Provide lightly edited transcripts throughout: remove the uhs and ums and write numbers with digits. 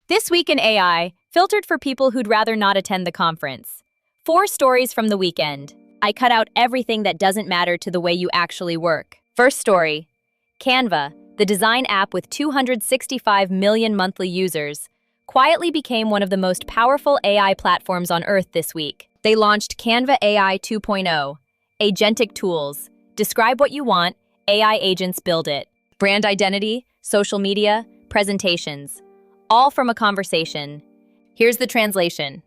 This Week in AI, filtered for people who'd rather not attend the conference. 4 stories from the weekend. I cut out everything that doesn't matter to the way you actually work. First story. Canva, the design app with 265 million monthly users, quietly became one of the most powerful AI platforms on Earth this week. They launched Canva AI 2.0, agentic tools. Describe what you want, AI agents build it. Brand identity, social media, presentations. All from a conversation. Here's the translation.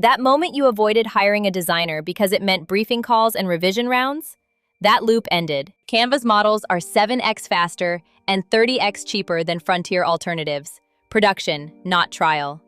That moment you avoided hiring a designer because it meant briefing calls and revision rounds? That loop ended. Canva's models are 7x faster and 30x cheaper than frontier alternatives. Production, not trial.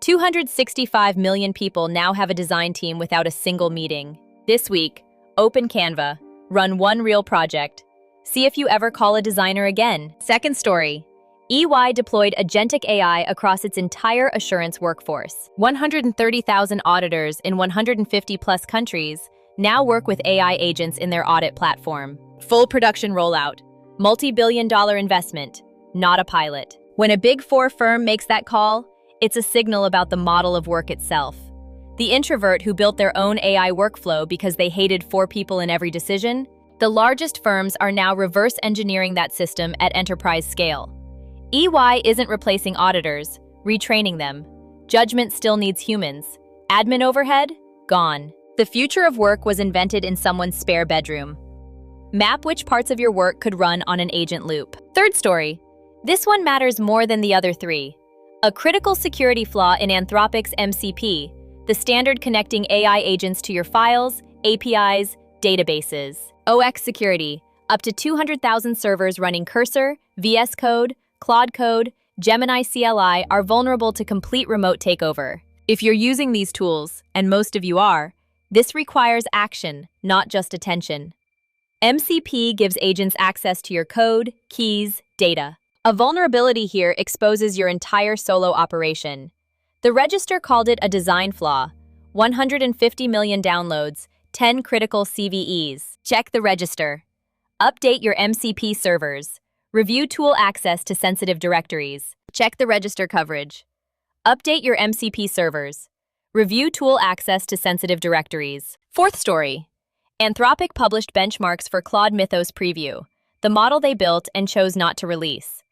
265 million people now have a design team without a single meeting. This week, open Canva, run one real project. See if you ever call a designer again. Second story. EY deployed agentic AI across its entire assurance workforce. 130,000 auditors in 150-plus countries now work with AI agents in their audit platform. Full production rollout. Multi-billion-dollar investment, not a pilot. When a Big Four firm makes that call, it's a signal about the model of work itself. The introvert who built their own AI workflow because they hated 4 people in every decision, the largest firms are now reverse engineering that system at enterprise scale. EY isn't replacing auditors, retraining them. Judgment still needs humans. Admin overhead? Gone. The future of work was invented in someone's spare bedroom. Map which parts of your work could run on an agent loop. Third story. This one matters more than the other 3. A critical security flaw in Anthropic's MCP, the standard connecting AI agents to your files, APIs, databases. ox.security, up to 200,000 servers running Cursor, VS Code, Claude Code, Gemini CLI are vulnerable to complete remote takeover. If you're using these tools, and most of you are, this requires action, not just attention. MCP gives agents access to your code, keys, data. A vulnerability here exposes your entire solo operation. The Register called it a design flaw. 150 million downloads, 10 critical CVEs. Check the Register. Update your MCP servers. Review tool access to sensitive directories. Check the Register coverage. Update your MCP servers. Review tool access to sensitive directories. Fourth story. Anthropic published benchmarks for Claude Mythos preview, the model they built and chose not to release.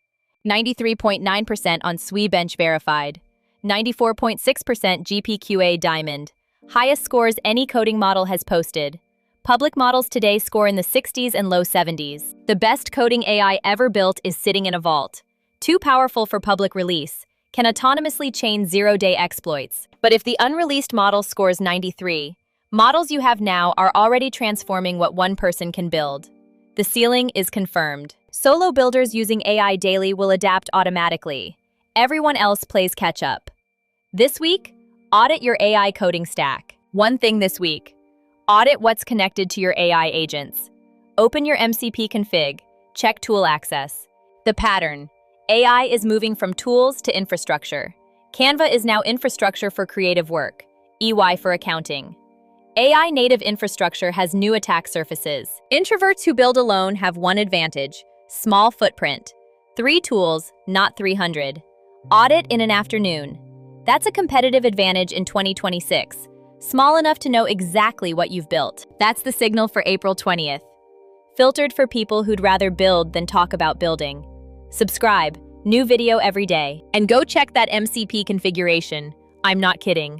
93.9% on SWE bench verified. 94.6% GPQA diamond. Highest scores any coding model has posted. Public models today score in the 60s and low 70s. The best coding AI ever built is sitting in a vault. Too powerful for public release. Can autonomously chain zero-day exploits. But if the unreleased model scores 93, models you have now are already transforming what one person can build. The ceiling is confirmed. Solo builders using AI daily will adapt automatically. Everyone else plays catch-up. This week, audit your AI coding stack. One thing this week. Audit what's connected to your AI agents. Open your MCP config. Check tool access. The pattern. AI is moving from tools to infrastructure. Canva is now infrastructure for creative work. EY for accounting. AI native infrastructure has new attack surfaces. Introverts who build alone have one advantage: small footprint. 3 tools, not 300. Audit in an afternoon. That's a competitive advantage in 2026. Small enough to know exactly what you've built. That's the signal for April 20th. Filtered for people who'd rather build than talk about building. Subscribe, new video every day. And go check that MCP configuration. I'm not kidding.